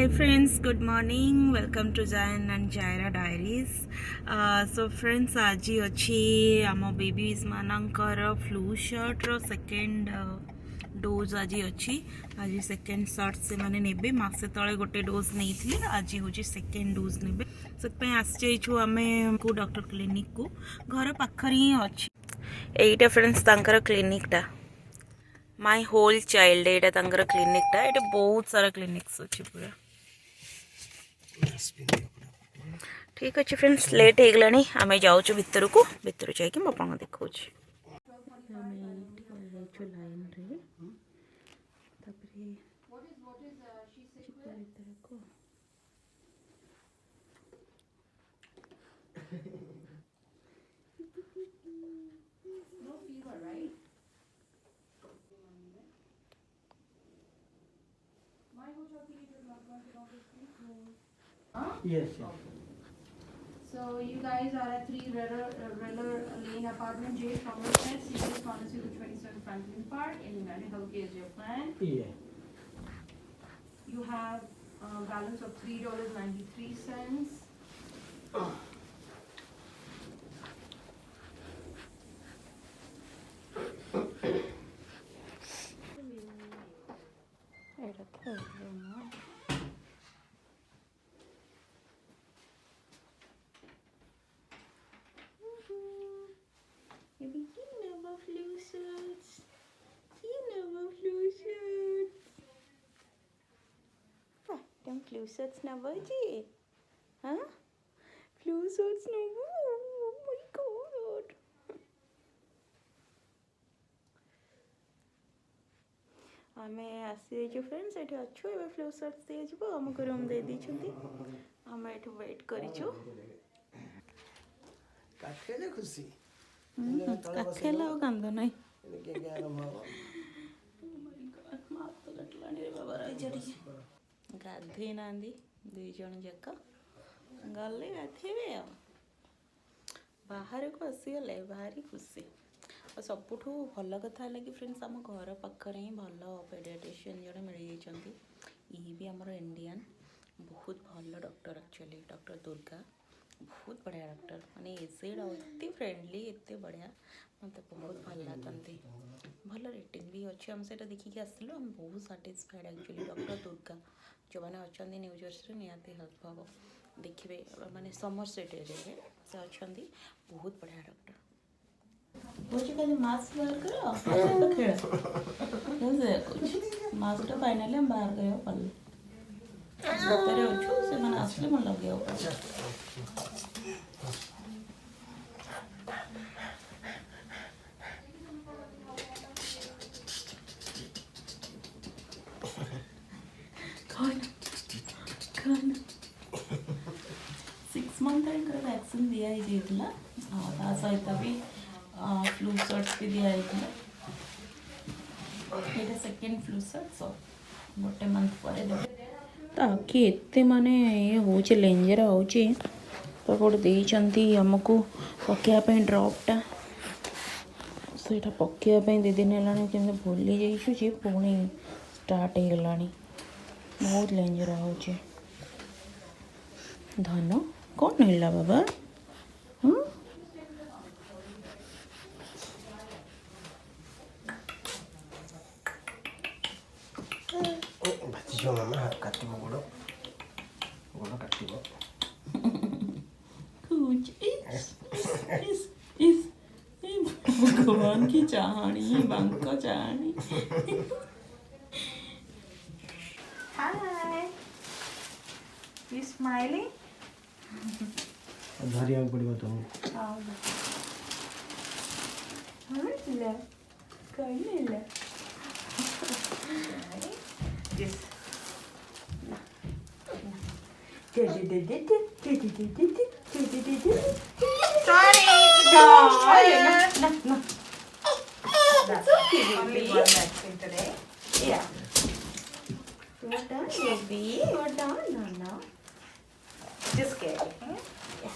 Hi friends, good morning. Welcome to Zyan Zyra Diaries. So friends, aji achi amo babies manankar flu shot ro second dose aji achi. Aji second shot se mane nebe mase tole gote dose neithili. Aji hoji second dose nebe. Setpai asjaichu ame को doctor clinic को घर पाखर ही अछि. एटा friends तांकर clinic टा my whole child एटा तांकर clinic टा एटा बहुत सारा क्लिनिक्स अछि पूरा. ठीक अच्छे फ्रेंड्स लेट हो गलानी आम जाऊँ भितर को भितर जाकि बापा देखा Yes, yes. So you guys are at 3 Reller Lane Apartment J, Somerset, CBS Pharmacy Route 27 Franklin Park, in United Healthcare is your plan. Yeah. You have a balance of $3.93. Flu shots never ji, huh? Flu shots never. Oh my god. आमे आसी जो friends एठी अच्छो एबे flu shots दे जबो हमको room दे दी छथि हम एठी वेट करिछु काखेले खुशी काखेला कांदो नै के आरंभ हो मात लटलाणी रे बाबा राई जड़ी गाधे नांदी दुई जण जक गले गाथेबे बाहर को आसीगले भारी खुशी और सबुठ भल कथा है कि फ्रेंड्स आम घर पाखे ही भल पेडियाट्रिशियन जड़े मिल जाती ये भी आमर इंडियन बहुत भल डॉक्टर एक्चुअली डॉक्टर दुर्गा बहुत बढ़िया डॉक्टर माने एजेड एत फ्रेंडली एत बढ़िया मत बहुत भल लगती भल रेटिंग भी अच्छे आम से देखिए आसलु आम बहुत साटिस्फाइड एक्चुअली डॉक्टर दुर्गा जो मैंने अच्छा न्यू जर्सी निहाती हेल्प हम देखिए माने समरसेट एरिया से अच्छा बहुत बढ़िया डॉक्टर मुझे खाली मास्क बाहर करो तो खेल कुछ मास्क तो फाइनली हम बाहर करियो पल्ले तेरे उठो से मन असली मन लग गया ऊपर कौन 6 मंथ का वैक्सीन दिया ही जीतला ता सहित भी फ्लू शॉट्स भी दिया है एटा सेकंड फ्लू शॉट सो गोटे मंथ परे दे ताकि एते माने ये होचे लेंजरा होचे तो कोड देई चंती हमको पकेया पे ड्रॉप टा सेटा पकेया पे दे दिन हेलानी केमे भूली जाईछु जे पुणी स्टार्ट हे गेलानी बहुत लेंजरा होचे धन कौन हेला बाबा हां भाजी मामा काटिबो गोड़ काटिबो कुछ इस भगवान की चाहनी बांका चाहनी हाय यू स्माइलिंग धरिया पड़िबो तो आओ ले कहीं ले yes sorry no that's okay only one vaccine today yeah you're done baby you're done no just kidding yeah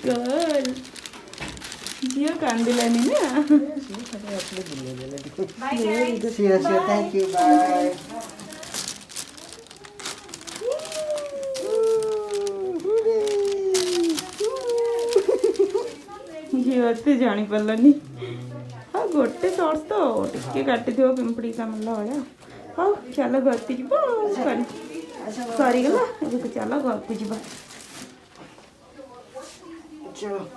girl झियो कांदिलानी ना Bye guys. See you. Thank you. Bye. झियो एते जानी पारलानी हाँ गोटे शॉर्ट्स तो टिके काटी थो पिंपड़ी कामला भाया हाँ चलो घर को जीव सरीगला चलो घर को जीव चलो